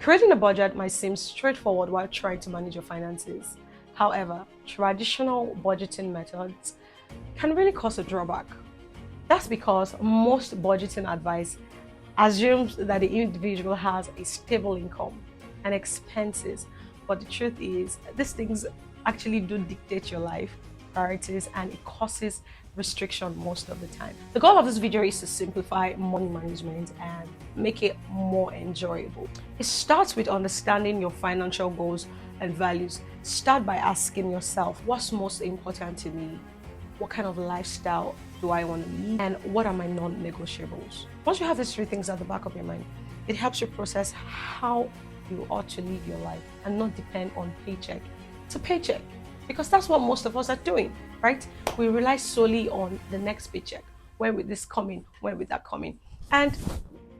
Creating a budget might seem straightforward while trying to manage your finances. However, traditional budgeting methods can really cause a drawback. That's because most budgeting advice assumes that the individual has a stable income and expenses. But the truth is, these things actually do dictate your life, priorities, and it causes restriction most of the time. The goal of this video is to simplify money management and make it more enjoyable. It starts with understanding your financial goals and values. Start by asking yourself, what's most important to me? What kind of lifestyle do I want to live? And what are my non-negotiables? Once you have these three things at the back of your mind, it helps you process how you ought to live your life and not depend on paycheck to paycheck. Because that's what most of us are doing, right? We rely solely on the next paycheck. When will this coming? When will that coming? And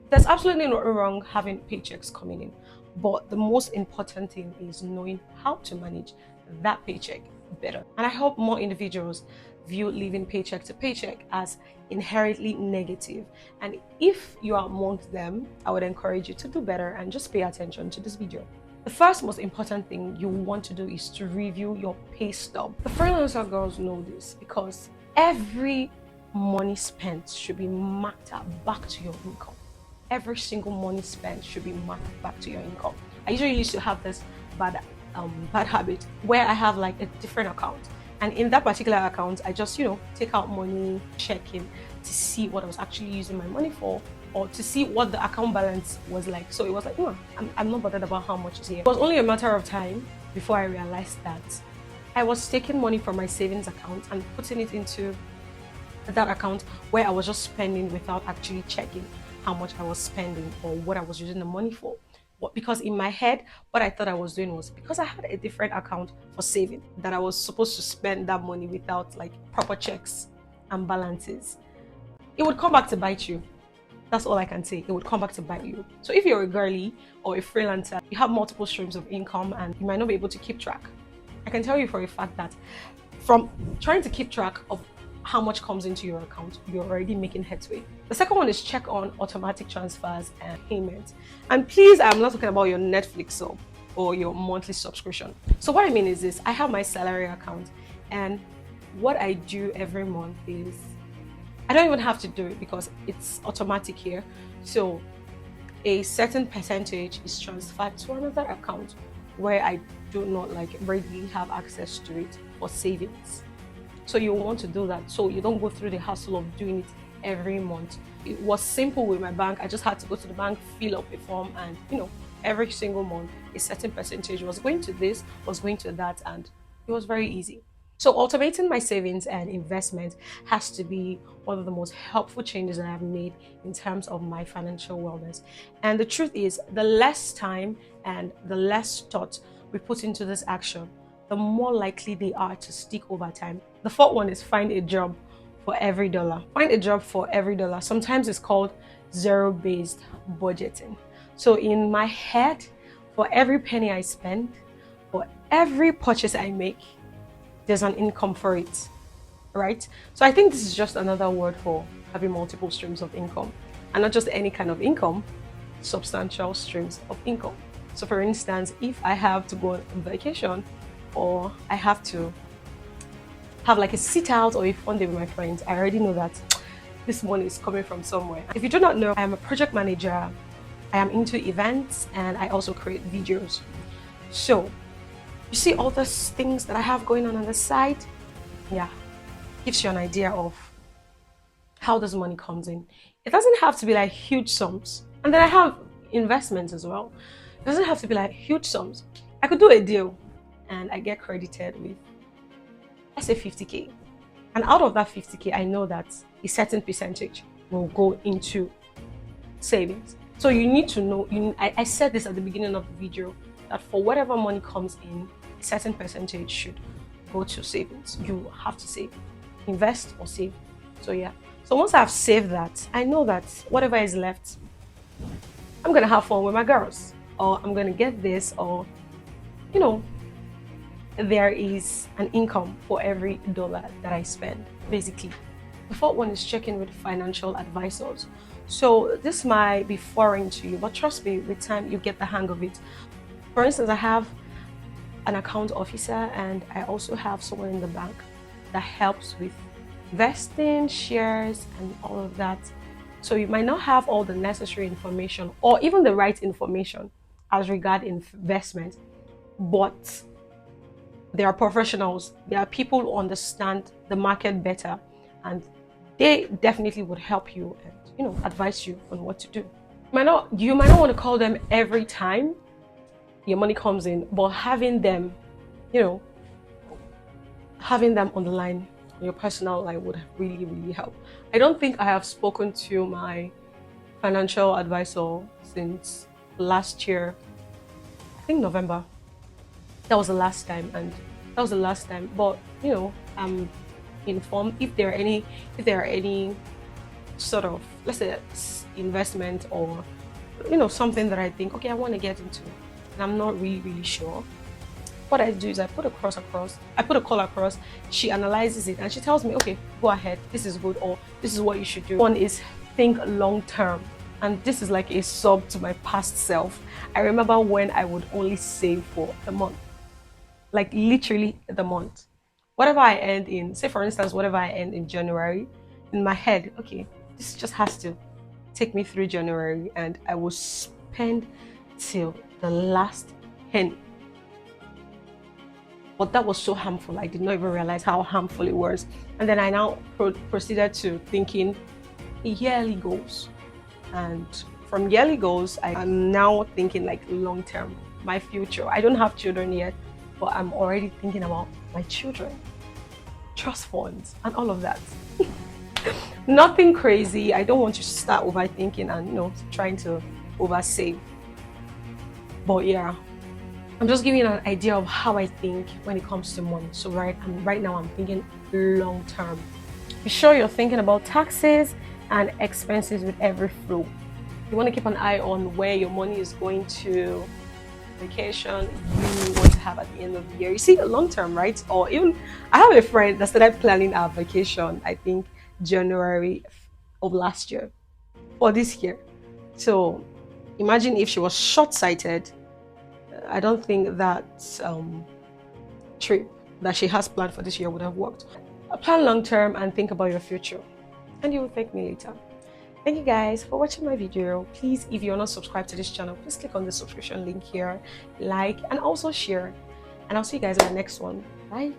there's absolutely nothing wrong having paychecks coming in. But the most important thing is knowing how to manage that paycheck better. And I hope more individuals view living paycheck to paycheck as inherently negative. And if you are amongst them, I would encourage you to do better and just pay attention to this video. The first most important thing you want to do is to review your pay stub. The freelancer girls know this because every money spent should be marked back to your income. Every single money spent should be marked back to your income. I usually used to have this bad habit where I have like a different account, and in that particular account I just take out money, check in to see what I was actually using my money for, or to see what the account balance was like. So it was like, I'm not bothered about how much is here. It was only a matter of time before I realized that I was taking money from my savings account and putting it into that account where I was just spending without actually checking how much I was spending or what I was using the money for. Because in my head, what I thought I was doing was, because I had a different account for saving, that I was supposed to spend that money without like proper checks and balances. It would come back to bite you. That's all I can say. It would come back to bite you. So if you're a girly or a freelancer, you have multiple streams of income and you might not be able to keep track. I can tell you for a fact that from trying to keep track of how much comes into your account, you're already making headway. The second one is check on automatic transfers and payments. And please, I'm not talking about your Netflix sub or your monthly subscription. So what I mean is this: I have my salary account, and what I do every month is, I don't even have to do it because it's automatic here. So a certain percentage is transferred to another account where I do not readily have access to it for savings. So you want to do that so you don't go through the hassle of doing it every month. It was simple with my bank. I just had to go to the bank, fill up a form, and every single month a certain percentage was going to this, was going to that, and it was very easy. So automating my savings and investment has to be one of the most helpful changes that I've made in terms of my financial wellness. And the truth is, the less time and the less thought we put into this action, the more likely they are to stick over time. The fourth one is find a job for every dollar. Find a job for every dollar. Sometimes it's called zero-based budgeting. So in my head, for every penny I spend, for every purchase I make, there's an income for it, right? So I think this is just another word for having multiple streams of income, and not just any kind of income, substantial streams of income. So for instance, if I have to go on vacation, or I have to have like a sit out or a fun day with my friends, I already know that this money is coming from somewhere. If you do not know, I am a project manager. I am into events and I also create videos. So you see all those things that I have going on the side? Yeah, gives you an idea of how this money comes in. It doesn't have to be like huge sums. And then I have investments as well. It doesn't have to be like huge sums. I could do a deal and I get credited with, let's say 50K. And out of that 50K, I know that a certain percentage will go into savings. So you need to know, I said this at the beginning of the video, that for whatever money comes in, a certain percentage should go to savings. You have to save, invest or save. So yeah. So once I've saved that, I know that whatever is left, I'm gonna have fun with my girls, or I'm gonna get this, or there is an income for every dollar that I spend, basically. The fourth one is checking with financial advisors So this might be foreign to you, but trust me, with time you get the hang of it. For instance, I have an account officer and I also have someone in the bank that helps with investing, shares, and all of that. So you might not have all the necessary information or even the right information as regard investment, but there are professionals, there are people who understand the market better, and they definitely would help you and advise you on what to do. You might not want to call them every time your money comes in, but you know, having them on the line, your personal line, would really, really help. I don't think I have spoken to my financial advisor since last year. I think November. That was the last time, and that was the last time. But I'm informed if there are any sort of, let's say, investment or something that I think, okay, I want to get into, and I'm not really, really sure. What I do is I put a call across, she analyzes it and she tells me, okay, go ahead, this is good, or this is what you should do. One is think long term. And this is like a sub to my past self. I remember when I would only save for a month, like literally the month. Whatever I earned in, say for instance, whatever I earned in January, in my head, okay, this just has to take me through January, and I will spend till the last penny. But that was so harmful. I did not even realize how harmful it was. And then I now proceeded to thinking yearly goals. And from yearly goals, I am now thinking like long term, my future. I don't have children yet, but I'm already thinking about my children, trust funds, and all of that. Nothing crazy. I don't want to start overthinking and trying to oversave. But yeah, I'm just giving you an idea of how I think when it comes to money. So right now I'm thinking long term. Be sure you're thinking about taxes and expenses with every flow. You want to keep an eye on where your money is going to, vacation you want to have at the end of the year. You see, long term, right? Or even, I have a friend that started planning our vacation, I think January of last year or this year. So imagine if she was short-sighted. I don't think that trip that she has planned for this year would have worked. Plan long term and think about your future, and you will thank me later. Thank you guys for watching my video. Please, if you're not subscribed to this channel, please click on the subscription link here, like, and also share. And I'll see you guys in the next one. Bye.